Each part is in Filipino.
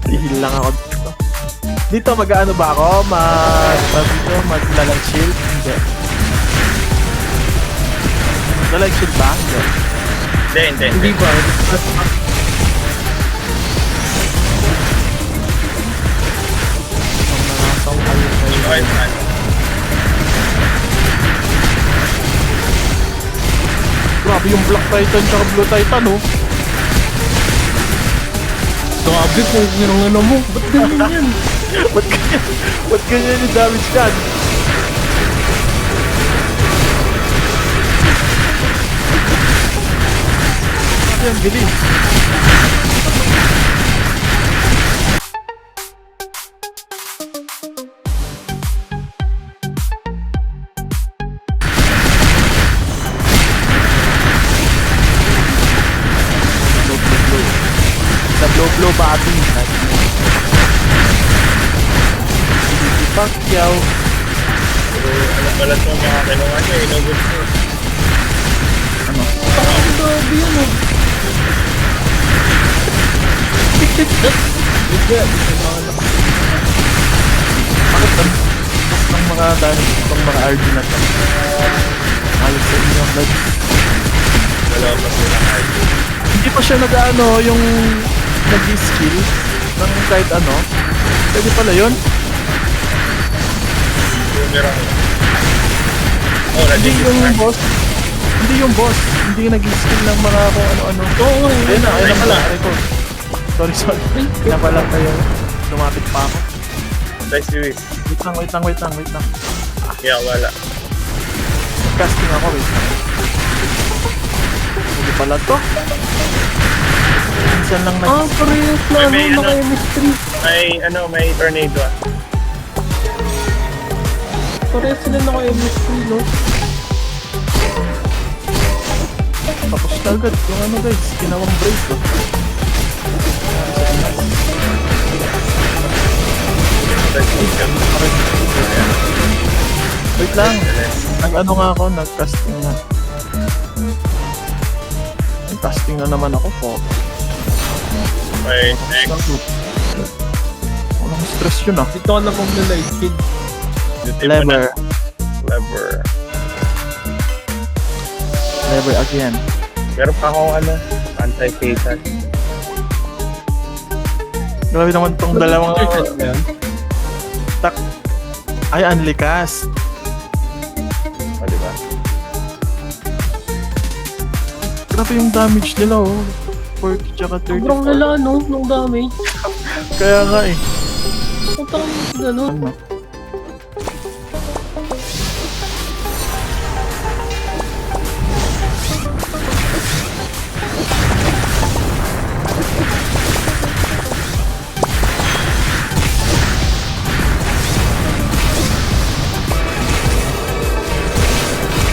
Ihil lang ako dito. Dito mag-ano ba ako? Maglalang shield? Hindi. Lalang shield ba? Hindi. Hindi ba? Grabe yung Black Titan tsaka Blue Titan, oh. Grabe po yung ano mo. Ba't ganyan yan? Ba't ganyan yung damage yan? Yan, bilis. Blow body. Pacquiao. Pero ano pala itong mga kinuha niya, inugot ko. Ano? Grabe yan oh. Bakit ng mga dahil itong mga RG na to? Ayos sa inyo ang live. Wala pa silang ID. Hindi pa siya nag-ano yung nag-skill ng kahit ano. Pwede pala yun. Boomerang. Oh, Hindi naging yung boss. Hindi yung boss. Hindi yung nag-skill ng mga kung ano-ano. Oo. Ayun na pala. Sorry. Kaya pala tayo. Lumapit pa ako. Nice to meet. Wait lang. Yeah, wala. Casting ako, wait lang. Hindi pala to. Minsan lang Parehas na ano, May ano. naka-chemistry. May tornado ah. Parehas sila naka-chemistry, no? Tapos na agad yung ano guys, ginawang break ko. Wait lang, nag-ano nga ako, nag-casting na. Nag-casting na naman ako po. Okay, next. Walang stress yun ah. Dito ka na kung na-light kid. Lever. Lever again. Meron pa akong anti-fatal. Grabe naman tong dalawang Yan. ay unlicast. O, diba? Grabe yung damage nila oh. 40 tsaka 30. Sobrang lala, no? Nung damage. Kaya nga eh. Putang gano'n. Ano?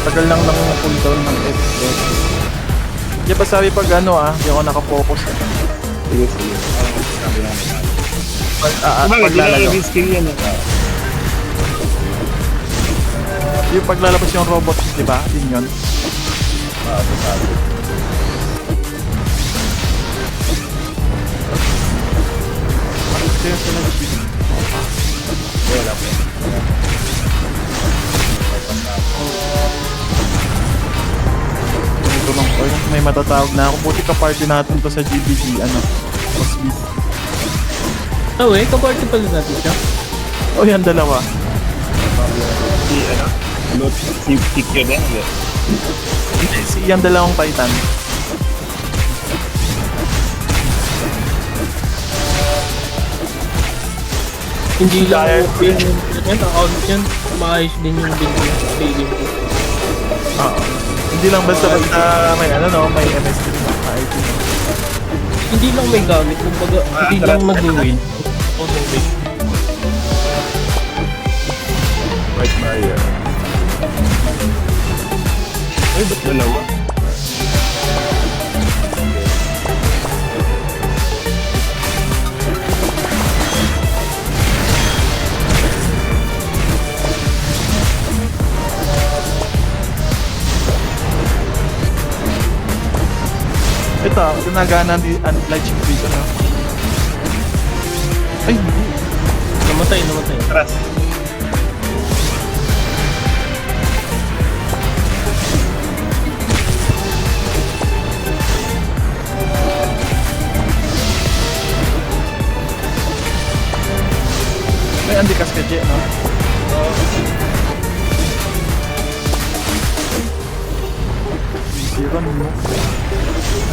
Tagal lang ng cooldown ng FPS. Di ba sabi pag ano di ako nakafocus eh. Sige. Sabi lang. Paglalaro. skill yan eh. Yung paglalabas yung robot, di ba? Yun yun. Sabi. Kaya sila nag-shield. Wala po. Ito lang po. May matatawag na ako. Buti ka party natin to sa GBG. Osby. Kaparty pala natin siya. Oh, yan dalawa. Si Kikyo din. Yan dalawang Titan. Hindi lang Dahil- yan, account yan. Maayos din yung build niya. Feeling ko. Oo. Hindi lang basta may may MST na IT. Hindi lang may gamit. Kumbaga, hindi lang nag-win. Auto-win. White Mario. Ay, ba't dalawa? Ito, ginagana ni light shield dito na. Ay, hindi. Namatay. Atras. May andikas ka, Je, no? Zero mo.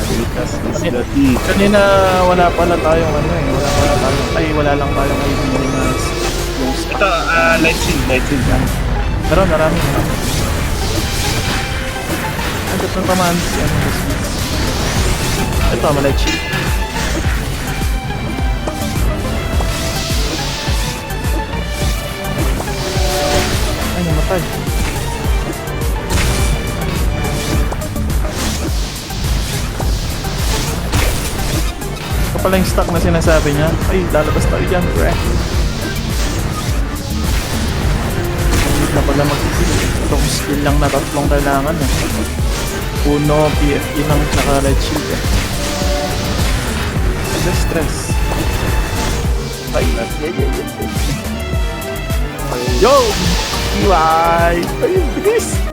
Adikas is Kanina, the tea. kanina wala pala tayong ano eh. Wala lang tayong ay binili na yung stock. Ito, light shield. Pero marami. Ang gusto ng tamaan si ano yung speeds. Ito, malight shield. Ay, namatay. Ito pala yung stock na sinasabi niya. Ay, lalabas tayo dyan, pre. Hindi na pala mag-skill. Itong skill lang na tatlong kailangan eh. Uno, PFE lang, tsaka red shield eh. Stress, stress. Ay, Yo! EY! Ay, bilis!